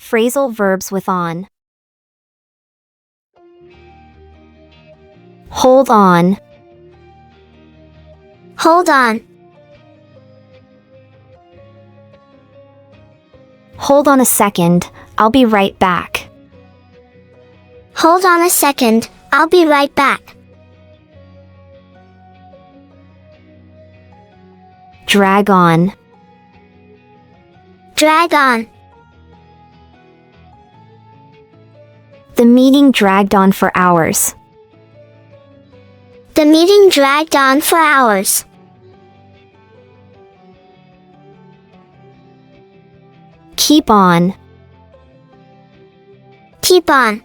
Phrasal verbs with on. Hold on. Hold on. Hold on a second, I'll be right back. Hold on a second, I'll be right back. Drag on. Drag on. The meeting dragged on for hours. The meeting dragged on for hours. Keep on. Keep on.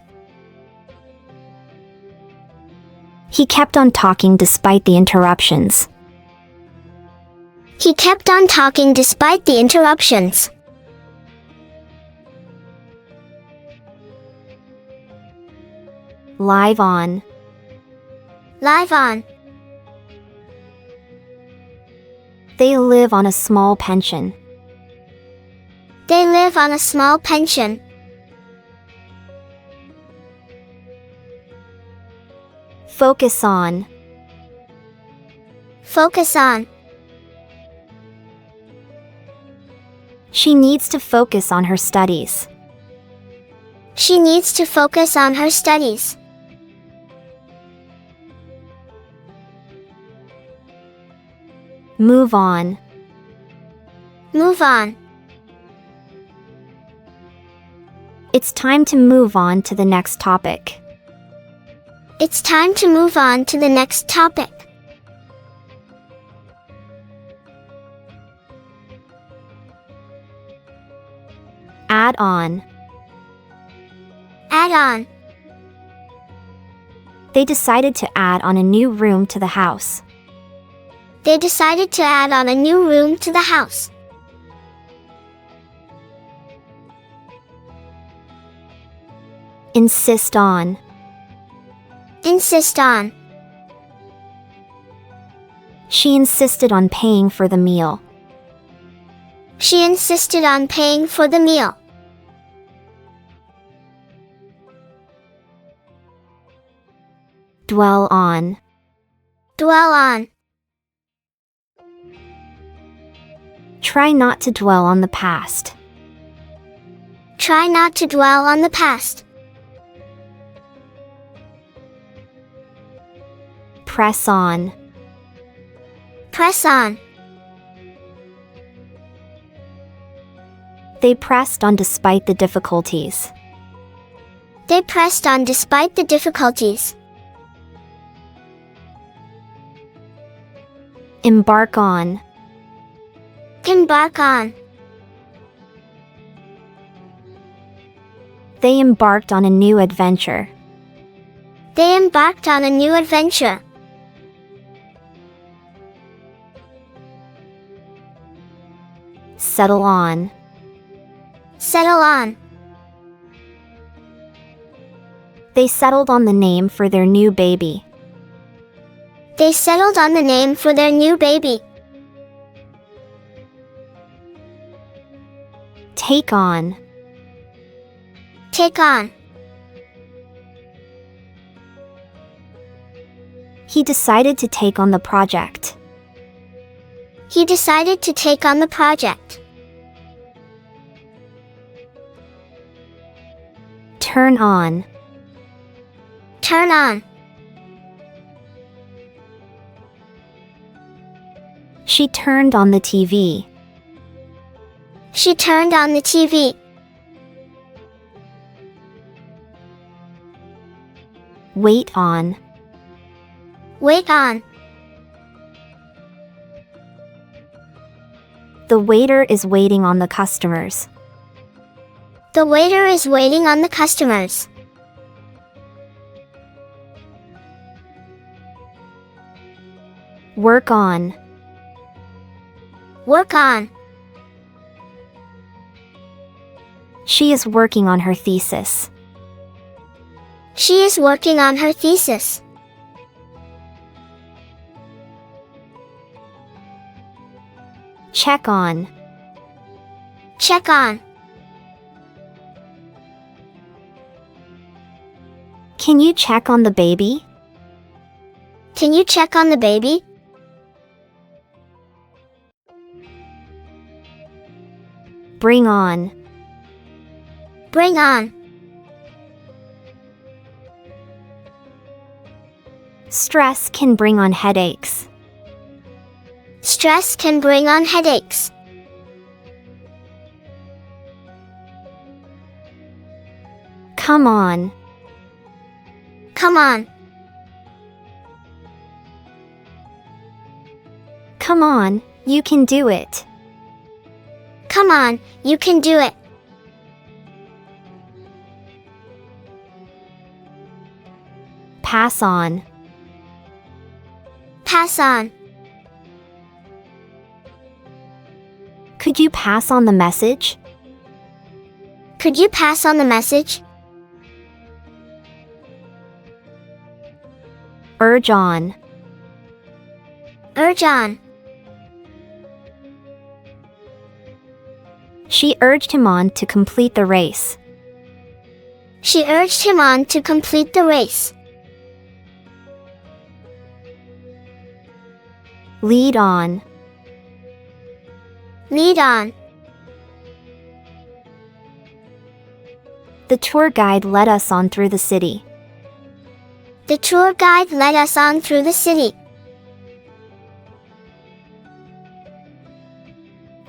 He kept on talking despite the interruptions. He kept on talking despite the interruptions. Live on. Live on. They live on a small pension. They live on a small pension. Focus on. Focus on. She needs to focus on her studies. She needs to focus on her studies. Move on. Move on. It's time to move on to the next topic. It's time to move on to the next topic. Add on. Add on. They decided to add on a new room to the house. They decided to add on a new room to the house. Insist on. Insist on. She insisted on paying for the meal. She insisted on paying for the meal. Dwell on. Dwell on. Try not to dwell on the past. Try not to dwell on the past. Press on. Press on. They pressed on despite the difficulties. They pressed on despite the difficulties. Embark on. Embark on. They embarked on a new adventure. They embarked on a new adventure. Settle on. Settle on. They settled on the name for their new baby. They settled on the name for their new baby. Take on. Take on. He decided to take on the project. He decided to take on the project. Turn on. Turn on. She turned on the TV. She turned on the TV. Wait on. Wait on. The waiter is waiting on the customers. The waiter is waiting on the customers. Work on. Work on. She is working on her thesis. She is working on her thesis. Check on. Check on. Can you check on the baby? Can you check on the baby? Bring on. Bring on. Stress can bring on headaches. Stress can bring on headaches. Come on. Come on. Come on, you can do it. Come on, you can do it. Pass on. Pass on. Could you pass on the message? Could you pass on the message? Urge on. Urge on. She urged him on to complete the race. She urged him on to complete the race. Lead on. Lead on. The tour guide led us on through the city. The tour guide led us on through the city.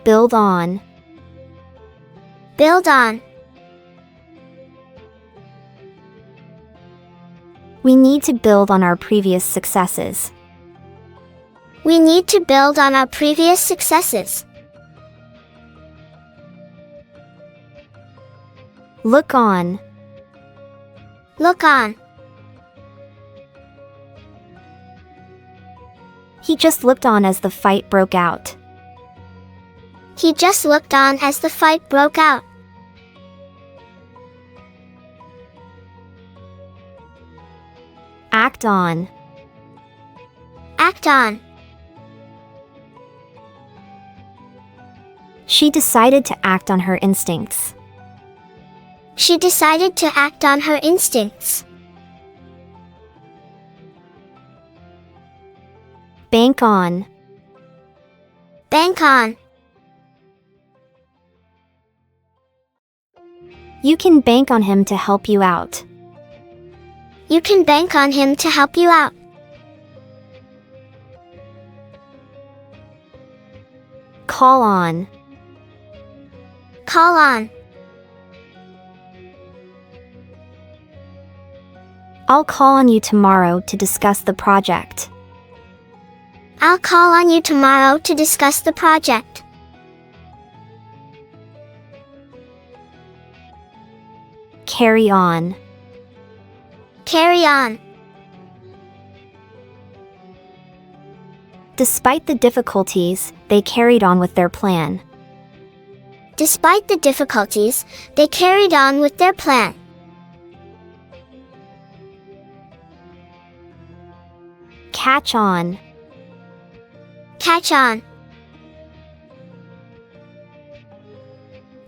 Build on. Build on. We need to build on our previous successes. We need to build on our previous successes. Look on. Look on. He just looked on as the fight broke out. He just looked on as the fight broke out. Act on. Act on. She decided to act on her instincts. She decided to act on her instincts. Bank on. Bank on. You can bank on him to help you out. You can bank on him to help you out. Call on. Call on. I'll call on you tomorrow to discuss the project. I'll call on you tomorrow to discuss the project. Carry on. Carry on. Despite the difficulties, they carried on with their plan. Despite the difficulties, they carried on with their plan. Catch on. Catch on.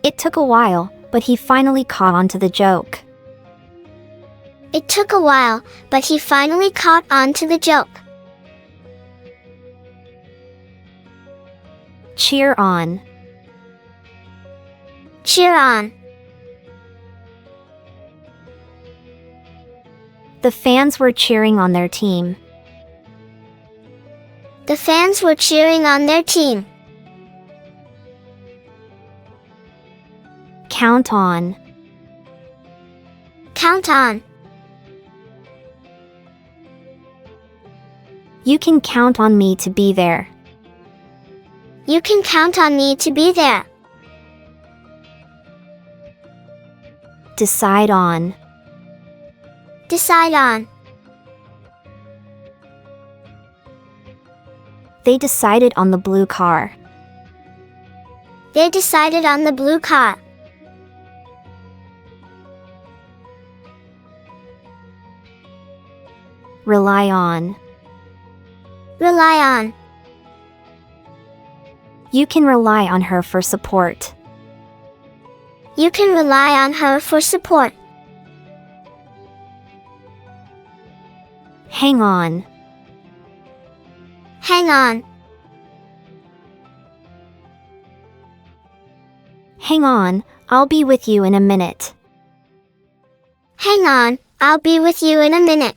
It took a while, but he finally caught on to the joke. It took a while, but he finally caught on to the joke. Cheer on. Cheer on. The fans were cheering on their team. The fans were cheering on their team. Count on. Count on. You can count on me to be there. You can count on me to be there. Decide on. Decide on. They decided on the blue car. They decided on the blue car. Rely on. Rely on. You can rely on her for support. You can rely on her for support. Hang on. Hang on. Hang on, I'll be with you in a minute. Hang on, I'll be with you in a minute.